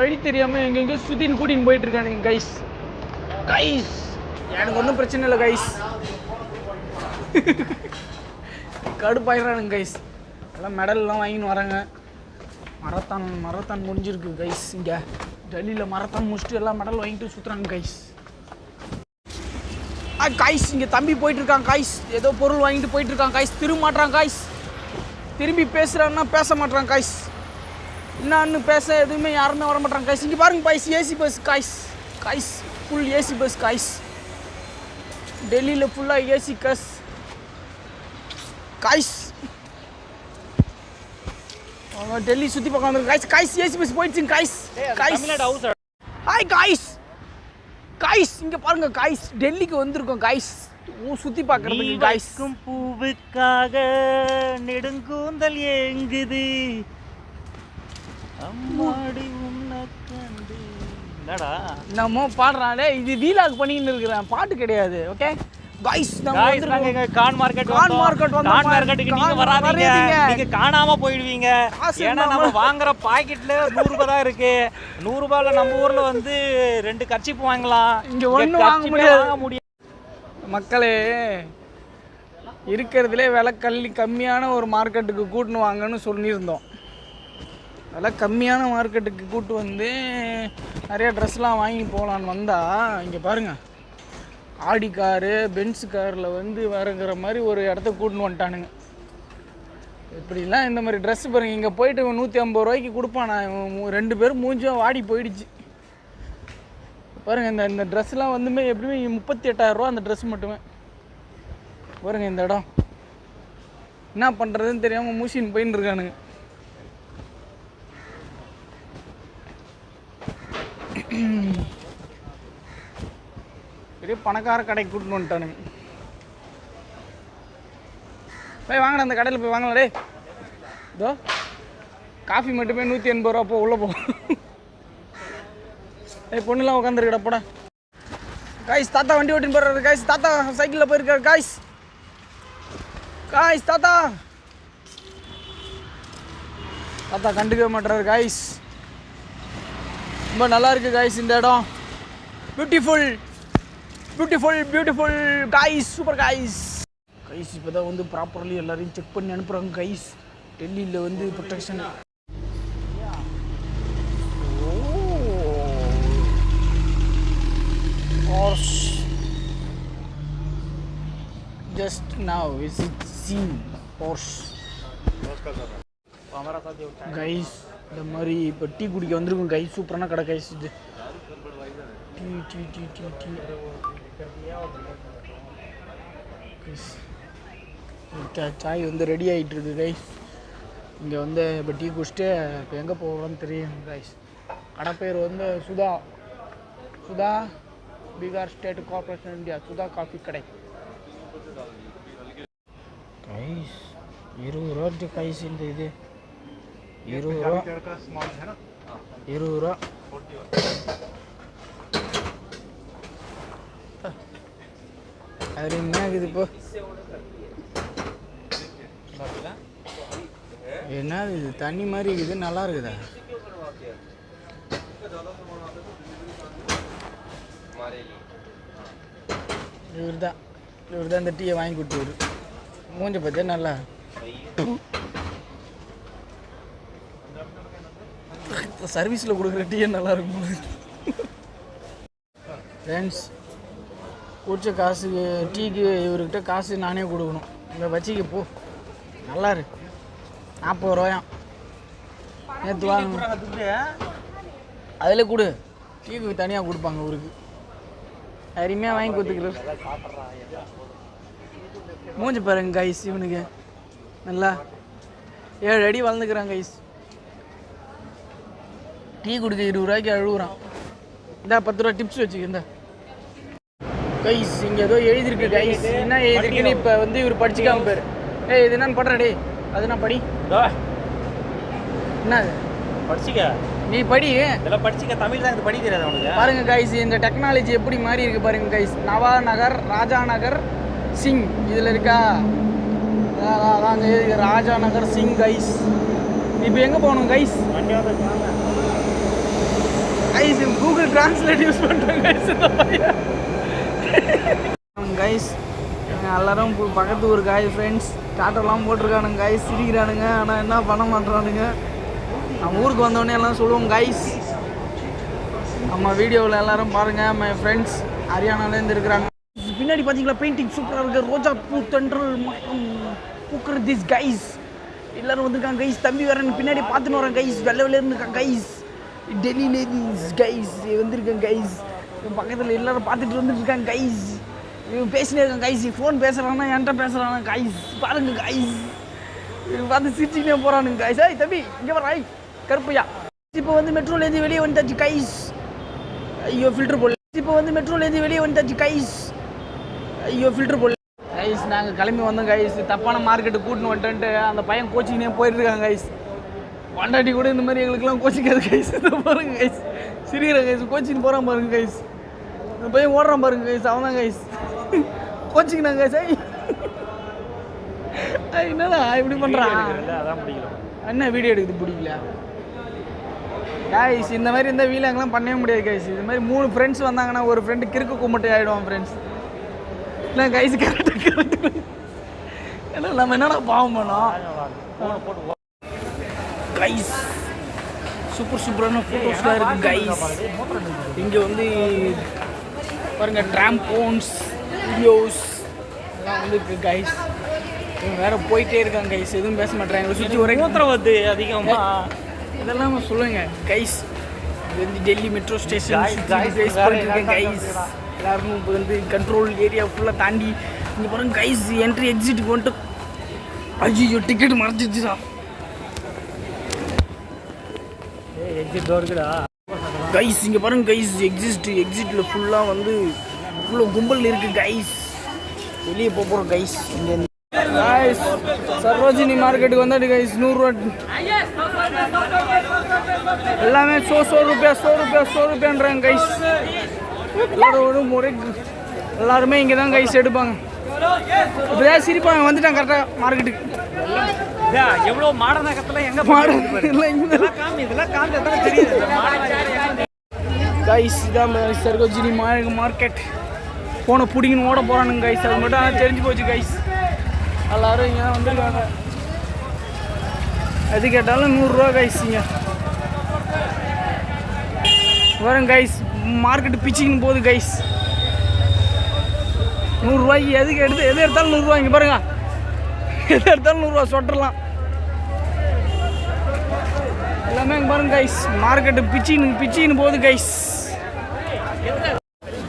வழி தெரியாமல் எங்கெங்கோ சுற்றின்னு கூட்டின்னு போயிட்டுருக்கானுங்க கைஸ். கைஸ் எனக்கு ஒன்றும் பிரச்சனை இல்லை கைஸ். கடுப்பாயிடுறானுங்க கைஸ். எல்லாம் மெடல்லாம் வாங்கின்னு வராங்க. மரத்தான் முடிஞ்சிருக்கு கைஸ். இங்கே டெல்லியில் மரத்தான் முடிச்சுட்டு எல்லாம் மெடல் வாங்கிட்டு சுற்றுறாங்க கைஸ். கைஸ் இங்கே தம்பி போயிட்டுருக்கான் கைஸ். ஏதோ பொருள் வாங்கிட்டு போயிட்டுருக்கான் கைஸ். திரும்ப மாட்றான் கைஸ். திரும்பி பேசுகிறான்னா பேச மாட்றான் கைஸ். என்னான்னு பேச எதுவுமே யாருமே வர மாட்டாங்க கைஸ். இங்கே பாருங்க guys, AC bus guys. Guys full AC bus guys. டெல்லியில் ஃபுல்லாக ஏசி கஸ் கைஸ். டெல்லி சுற்றி பார்க்க வந்துருக்கு கைஸ். கைஸ் ஏசி பஸ் போயிடுச்சுங்க guys. Guys hi guys. Guys இங்கே பாருங்க கைஸ், டெல்லிக்கு வந்திருக்கோம் கைஸ். சுற்றி பார்க்குறதுக்கு கைஸ். பூவுக்காக நெடுங்கூந்தல் ஏங்குது அம்மாடி உன்னை கண்டு. என்னடா நம்ம பாடுறானே, இது வீலாக் பண்ணின்னு இருக்கிறேன், பாட்டு கிடையாது. ஓகே கைஸ், நாங்க கான் மார்க்கெட்டுக்கு நீங்க வராதீங்க, நீங்க காணாம போயிடுவீங்க. ஏன்னா நம்ம வாங்குற பாக்கெட்ல 100 ரூபாய் தான் இருக்கு. 100 ரூபாயில நம்ம ஊர்ல வந்து 2 கர்ச்சீப் வாங்கலாம். இங்க ஒண்ணு வாங்க முடியாது. மக்களே, இருக்கிறதுலே விலை கம்மியான ஒரு மார்க்கெட்டுக்கு கூட்டின்னு வாங்கன்னு சொல்லியிருந்தோம். விலை கம்மியான மார்க்கெட்டுக்கு கூட்டு வந்து நிறைய ட்ரெஸ்லாம் வாங்கி போகலான்னு வந்தால், இங்கே பாருங்கள், ஆடி காரு பென்ஸ் காரில் வந்து வரங்கிற மாதிரி ஒரு இடத்துக்கு கூட்டின்னு வந்துட்டானுங்க. இப்படிலாம் இந்த மாதிரி ட்ரெஸ் பாருங்கள். இங்கே போயிட்டு 150 ரூபாய்க்கு கொடுப்பான். நான் 2 பேரும் மூஞ்சும் வாடி போயிடுச்சு பாருங்கள். இந்த ட்ரெஸ்லாம் வந்துமே எப்படியுமே 38,000 ரூபா அந்த ட்ரெஸ் மட்டுமே. பாருங்கள் இந்த இடம் என்ன பண்ணுறதுன்னு தெரியாமல் மூசின்னு போயின்னு இருக்கானுங்க. பெரிய பணக்கார கடைக்கு கூட்டின்னு வந்துட்டானுங்க. போய் வாங்கின அந்த கடையில் போய் வாங்கலாம். டே இதோ காஃபி மட்டுமே 180 ரூபா. போ உள்ளே போ. பொண்ணுலாம் உட்காந்துருக்கடா போட. காய்ஸ் தாத்தா வண்டி ஓட்டின்னு போடுறாரு காய்ஸ். தாத்தா சைக்கிளில் போயிருக்காரு காய்ஸ். காய்ஸ் தாத்தா கண்டுக்கவே மாட்டுறாரு காய்ஸ். ரொம்ப நல்லா இருக்குது காய்ஸ் இந்த இடம். Beautiful guys, super guys. Guys இப்போ தான் வந்து ப்ராப்பர்லி எல்லாரையும் செக் பண்ணி அனுப்புகிறாங்க கைஸ். டெல்லியில் வந்து protection. Just now visit seen Porsche. Guys இந்த மாதிரி இப்போ டீ குடிக்க வந்திருக்கும் கைஸ். சூப்பரான கடை கைஸ் இது. டீ சாய் வந்து ரெடி ஆகிட்டு இருக்கு கைஸ். இங்கே வந்து இப்போ டீ குடிச்சிட்டு இப்போ எங்கே போகிறோன்னு தெரியும் கைஸ். கடை பேர் வந்து Sudha Bihar state corporation India. Sudha coffee கடை கைஸ். 20 ரூபா கைஸ். இந்த இது 20 ரூபா. அது என்ன ஆகுது இப்போ? என்ன இது தண்ணி மாதிரி இருக்குது, நல்லா இருக்குதா? இவர் தான் இந்த டீயை வாங்கி கொடுத்துரு. மூஞ்ச பார்த்தா நல்லா சர்வீஸில் கொடுக்குற டீயே நல்லா இருக்கும் ஃப்ரெண்ட்ஸ். குடிச்ச காசுக்கு டீக்கு இவர்கிட்ட காசு நானே கொடுக்கணும். இந்த வச்சிக்கு போ, நல்லா இருக்கு. 40 ரூபாயாம் நேற்று வாங்க. அதில் கொடு, டீக்கு தனியாக கொடுப்பாங்க ஊருக்கு. அருமையாக வாங்கி கொடுத்துக்கிறார். மூஞ்சி பாருங்க கைஸ். இவனுக்கு நல்லா 7 அடி வளர்ந்துக்கிறான் கைஸ். டீ கொடுக்க 20 ரூபாய்க்கு அழுகுறான். இந்த 10 ரூபா டிப்ஸ் வச்சுக்க. இந்த கைஸ் இங்கே ஏதோ எழுதிருக்கு கைஸ். என்ன எழுதிருக்குன்னு இப்போ வந்து இவர் படிச்சுக்காம பேர். இது என்னன்னு படுற டே, அது நான் படி. என்ன படிச்சிக்க, நீ படி. இதெல்லாம் படிச்சிக்க. தமிழ் தான் படி தெரியாது அவனுக்கு. பாருங்க கைஸ், இந்த டெக்னாலஜி எப்படி மாறி இருக்கு பாருங்க கைஸ். நவா நகர், ராஜா நகர், சிங் இதில் இருக்கா? அதாங்க ராஜா நகர் சிங் கைஸ். இப்போ எங்கே போகணும் guys? Guys Google translate use பண்ணுறேன் கைஸ் இந்த பையன் கைஸ் எல்லாரும் பக்கத்து ஊர் காய் ஃப்ரெண்ட்ஸ் டாட்டெல்லாம் போட்டிருக்கானுங்க கைஸ் சிரிக்கிறானுங்க ஆனால் என்ன பண்ண மாட்டேறானுங்க நம்ம ஊருக்கு வந்தோடனே எல்லாம் சொல்லுவோம் கைஸ் நம்ம வீடியோவில் எல்லாரும் பாருங்கள் மை ஃப்ரெண்ட்ஸ் ஹரியானாலேருந்து இருக்கிறாங்க பின்னாடி பார்த்தீங்களா பெயிண்டிங் சூப்பராக இருக்குது ரோஜா பூ தென்றல் மற்றும் பூக்குற திஸ் கைஸ் எல்லோரும் வந்திருக்காங்க கைஸ் தம்பி வரேன் பின்னாடி பார்த்துன்னு வரேன் கைஸ் வெள்ளை வெள்ளைன்னு இருக்காங்க கைஸ் டெல்லியிலேருந்து கைஸ் வந்திருக்கேன் கைஸ் பக்கத்தில் எல்லோரும் பார்த்துட்டு வந்துட்டு இருக்காங்க கைஸ் இவன் பேசினே இருக்கான் கைஸ் ஃபோன் பேசுகிறானா என்கிட்ட பேசுகிறானா கைஸ் பாருங்க கைஸ் இவன் பார்த்து சிரிச்சுக்கிட்டே போகிறானுங்க கைஸ் ஏய் தம்பி இங்கே வராய் கருப்பையா இப்போ வந்து மெட்ரோலேருந்து வெளியே வந்துட்டாச்சு கைஸ் ஐயோ ஃபில்டர் போடல இப்போ வந்து மெட்ரோலேருந்து வெளியே வந்துட்டாச்சு கைஸ் ஐயோ ஃபில்டர் போடல கைஸ் நாங்கள் கிளம்பி வந்தோம் கைஸ் தப்பான மார்க்கெட்டு கூட்டின்னு வந்துட்டு அந்த பையன் கோச்சிங்னே போயிட்டுருக்காங்க கைஸ் பொண்டாட்டி கூட இந்த மாதிரி எங்களுக்குலாம் கோச்சிக்காது கைஸ் இதை பாருங்க கைஸ் சிரிக்கிற கைஸ் கோச்சிங் போகிறான் பாருங்க கைஸ் இந்த பையன் ஓடுறான் பாருங்க கைஸ் அவன் தான் கைஸ் கோச்சிங்னாங்க கைஸ் என்னடா இப்படி பண்ணுறான் என்ன வீடியோ எடுக்குது பிடிக்கல கைஸ் இந்த மாதிரி இந்த வீலாங்கெல்லாம் பண்ணவே முடியாது கைஸ் இது மாதிரி 3 ஃப்ரெண்ட்ஸ் வந்தாங்கன்னா ஒரு ஃப்ரெண்டு கிறுக்கு கும்பிட்டு ஆகிடுவான் ஃப்ரெண்ட்ஸ் இல்லை கைஸ் கரெக்டாக ஏன்னா நம்ம என்னடா பாவம் பண்ணோம் கைஸ் சூப்பரான ஃபோட்டோஸ்லாம் இருக்குது கைஸ் இங்கே வந்து பாருங்கள் ட்ராம்போன்ஸ் வீடியோஸ் எல்லாம் வந்து இருக்குது கைஸ் இவங்க வேறு போயிட்டே இருக்காங்க கைஸ் எதுவும் பேச மாட்டேறாங்க சுற்றி ஒரே வந்து அதிகமாக இதெல்லாம் சொல்லுங்க கைஸ் இது வந்து டெல்லி மெட்ரோ ஸ்டேஷன் கைஸ் எல்லாருக்கும் இப்போ வந்து கண்ட்ரோல் ஏரியா ஃபுல்லாக தாண்டி இங்கே பாருங்க கைஸ் என்ட்ரி எக்ஸிட்டுக்கு வந்துட்டு ஐயோ டிக்கெட் மறைச்சிடுச்சுடா எக்ஸிட் இருக்குடா கைஸ் இங்கே பாருங்க கைஸ் எக்ஸிட்டில் ஃபுல்லாக வந்து இவ்வளோ கும்பல் இருக்குது கைஸ் வெளியே போகிறோம் கைஸ் இங்கே கைஸ் சரோஜினி மார்க்கெட்டுக்கு வந்தாட்டு கைஸ் 100 ரூபா எல்லாமே 100 ரூபாய்ன்றாங்க கைஸ் எல்லாரும் ஒரே எல்லாருமே இங்கே தான் கைஸ் எடுப்பாங்க இப்போதான் சிரிப்பாங்க வந்துட்டாங்க கரெக்டாக மார்க்கெட்டுக்கு எவ்வளோ மாடநகத்தில் எங்கே இதெல்லாம் காமி தெரியுது கைஸ் இதான் சரோஜினி மார்க்கெட் போனை பிடிங்கன்னு ஓட போகிறானுங்க கைஸ் அது மட்டும் ஆனால் தெரிஞ்சு போச்சு கைஸ் எல்லோரும் இங்கே தான் வந்துருக்காங்க எது கேட்டாலும் 100 ரூபா கைஸ் இங்கே வரும் கைஸ் மார்க்கெட்டு பிச்சிக்கின்னு போகுது கைஸ் 100 ரூபாய்க்கு எது எடுத்தாலும் 100 ரூபா இங்கே பாருங்க எது எடுத்தாலும் 100 ரூபா சொட்டரலாம் எல்லாமே இங்கே பாருங்க கைஸ் மார்க்கெட்டு பிச்சின்னு போகுது கைஸ்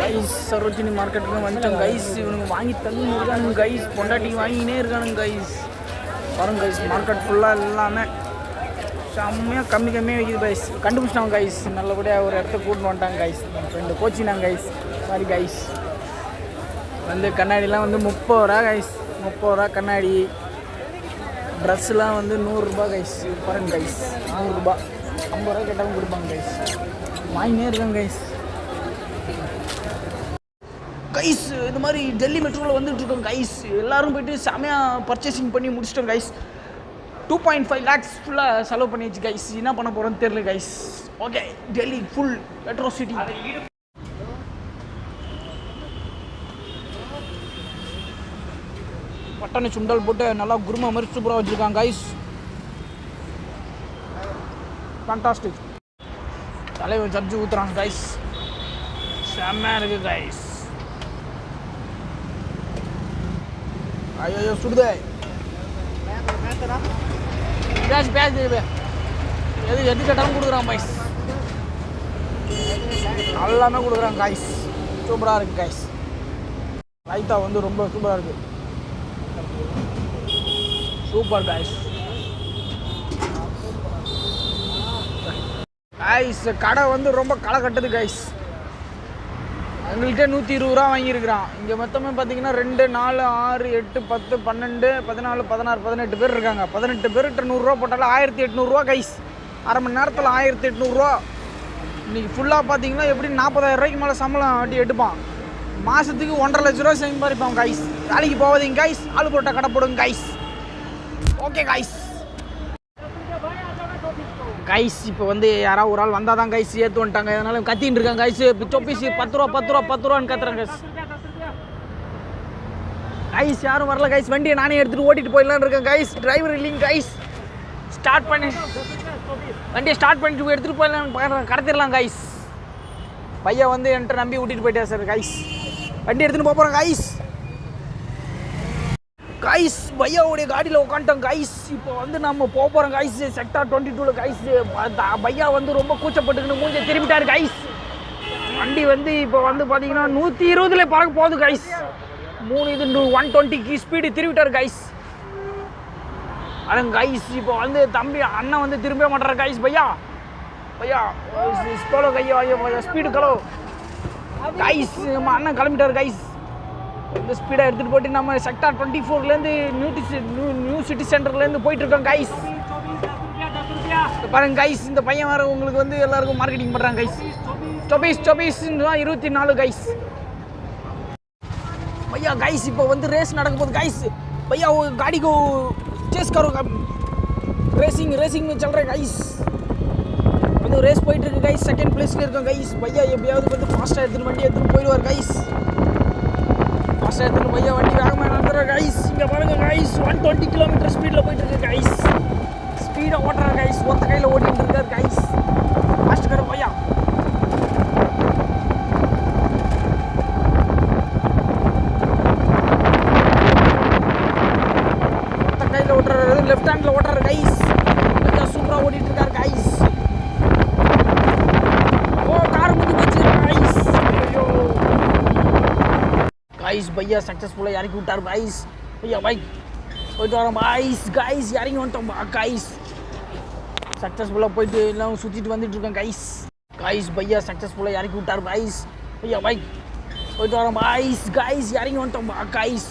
கைஸ் சரோஜினி மார்க்கெட்டுக்கு வந்துட்டோம் கைஸ் இவனுங்க வாங்கி தள்ளின்னு இருக்கானுங்க கைஸ் பொண்டாட்டிக்கு வாங்கினே இருக்கானுங்க கைஸ் பாருங்க கைஸ் மார்க்கெட் ஃபுல்லாக எல்லாமே செம்மையாக கம்மியாக வைக்கிது கைஸ் கண்டுபிடிச்சிட்டாங்க கைஸ் நல்லபடியாக ஒரு இடத்த கூட்டின்னு வந்துட்டாங்க கைஸ் என் ஃப்ரெண்டு கோச்சினாங்க கைஸ் சாரி கைஸ் வந்து கண்ணாடிலாம் வந்து 30 ரூபா கைஸ் 30 ரூபா கண்ணாடி ட்ரெஸ்ஸுலாம் வந்து 100 ரூபா கைஸ் பாருங்க கைஸ் 100 ரூபா 50 ரூபா கேட்டாலும் கொடுப்பாங்க கைஸ் வாங்கினே இருக்காங்க கைஸ் கைஸ் இந்த மாதிரி டெல்லி மெட்ரோவில் வந்துட்டு இருக்கோம் கைஸ் எல்லாரும் போயிட்டு செமையாக பர்ச்சேசிங் பண்ணி முடிச்சிட்டோம் கைஸ் 2.5 lakhs ஃபுல்லாக செலவு பண்ணிடுச்சு கைஸ் என்ன பண்ண போகிறோன்னு தெரியல guys okay Delhi full metro city பட்டனை சுண்டல் போட்டு நல்லா குருமா மாதிரி சூப்பராக வச்சுருக்காங்க கைஸ் ஃபேண்டாஸ்டிக் தலைவர் ஜட்ஜு ஊற்றுறாங்க கைஸ் செம்மையாக இருக்குது கைஸ் ஐயோ சுடுதே பேஸ் எது கேட்டாலும் கொடுக்குறான் கைஸ் எல்லாமே கொடுக்குறாங்க கைஸ் சூப்பராக இருக்குது கைஸ் ரைத்தா வந்து ரொம்ப சூப்பராக இருக்குது சூப்பர் கைஸ் கைஸ் கடை வந்து ரொம்ப களை கட்டுது கைஸ் எங்கள்கிட்ட 120 ரூபா வாங்கியிருக்கிறான் இங்கே மொத்தமே பார்த்தீங்கன்னா 2 4 6 8 10 12 14 16 18 பேர் இருக்காங்க 18 பேர்கிட்ட 100 ரூபா போட்டாலும் 1800 ரூபா கைஸ் அரை மணி நேரத்தில் 1800 ரூபா இன்றைக்கி ஃபுல்லாக பார்த்தீங்கன்னா எப்படி 40,000 ரூபாய்க்கு மேலே சம்பளம் வட்டி எடுப்பான் மாதத்துக்கு 1.5 லட்ச ரூபா சம்பாதிப்பான் கைஸ் வேலைக்கு போகாதீங்க கைஸ் ஆளு போட்ட கடை போடுங்க கைஸ் ஓகே கைஸ் கைஸ் இப்போ வந்து யாராவது ஒரு ஆள் வந்தால் தான் கைஸ் ஏற்று வந்துட்டாங்க, அதனால கத்தின்னு இருக்காங்க கைஸ். சொப்பீஸ் 10 ரூபா 10 ரூபா 10 ரூபான்னு கத்துறாங்க கைஸ். கைஸ் யாரும் வரல கைஸ், வண்டியை நானே எடுத்துகிட்டு ஓட்டிட்டு போயிடலான்னு இருக்கேன் கைஸ். டிரைவர் இல்லைங்க கைஸ். ஸ்டார்ட் பண்ணி வண்டியை ஸ்டார்ட் பண்ணிட்டு எடுத்துகிட்டு போயிடலாம், கடத்திடலாம் கைஸ். பையன் வந்து என்கிட்ட நம்பி விட்டுட்டு போயிட்டா சார் கைஸ். வண்டி எடுத்துகிட்டு போகிறோம் கைஸ். கைஸ் பையாவுடைய காடியில் உட்காந்துட்டோம் கைஸ். இப்போ வந்து நம்ம போகிறோம் கைஸ் செக்டார் 22 கைஸ். பையா வந்து ரொம்ப கூச்சப்பட்டுக்கிட்டு மூஞ்ச திரும்பிட்டாரு கைஸ். வண்டி வந்து இப்போ வந்து பார்த்தீங்கன்னா 120 பறக்க போகுது கைஸ். 120 ஸ்பீடு திரும்பிட்டார் கைஸ். அதான் கைஸ் இப்போ வந்து தம்பி அண்ணன் வந்து திரும்ப மாட்டார் கைஸ். பையா பையா ஸ்பீடோ கையோ ஸ்பீடு கலோ கைஸ். நம்ம அண்ணன் கிளம்பிட்டார் கைஸ். இந்த ஸ்பீடாக எடுத்துகிட்டு போட்டு நம்ம செக்டார் 24லேருந்து நியூ சிட்டி சென்டர்லேருந்து போயிட்டுருக்கோம் கைஸ். பாருங்க கைஸ், இந்த பையன் வேறு உங்களுக்கு வந்து எல்லாருக்கும் மார்க்கெட்டிங் பண்ணுறாங்க கைஸ். சொபீஸ் 24 கைஸ். भैया गाइस இப்போ வந்து ரேஸ் நடக்க போகுது गाइस. भैया वो गाड़ी को चेस करो, रेसिंग में चल रहा है गाइस. வந்து ரேஸ் போயிட்டு இருக்கு गाइस. செகண்ட் பிளேஸ்ல இருக்கோம் गाइस. भैया எப்படியாவது வந்து ஃபாஸ்டா எடுத்து வண்டி எடுத்து போயிடுவார் गाइस. ஃபாஸ்டா எடுத்து भैया வண்டி வேகமா நடந்துற गाइस. இங்க பாருங்க गाइस 120 km ஸ்பீட்ல போயிட்டு இருக்கு गाइस. Speedo ஓட்டற guys. ஒத்த கையில ஓடிட்டு இருக்கார் गाइस. ஃபாஸ்ட் करो भैया. लेफ्ट हैंड ओटर गाइस. भैया सूपरा ओडिट இருக்கார் गाइस. ओ कार मुझे बची गाइस. ஐயோ गाइस भैया सक्सेसफुल இறக்கி விட்டார் गाइस. भैया भाई போயிட்டு வரோம் गाइस இறங்கி வந்துட்டோம் गाइस. सक्सेसफुल போயிட்டு எல்லாம் சுத்திட்டு வந்துட்டு இருக்கோம் गाइस भैया सक्सेसफुल இறக்கி விட்டார் गाइस. भैया भाई போயிட்டு வரோம் गाइस இறங்கி வந்துட்டோம் गाइस.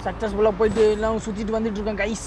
सक्सेसफुल போயிட்டு எல்லாம் சுத்திட்டு வந்துட்டு இருக்கோம் गाइस.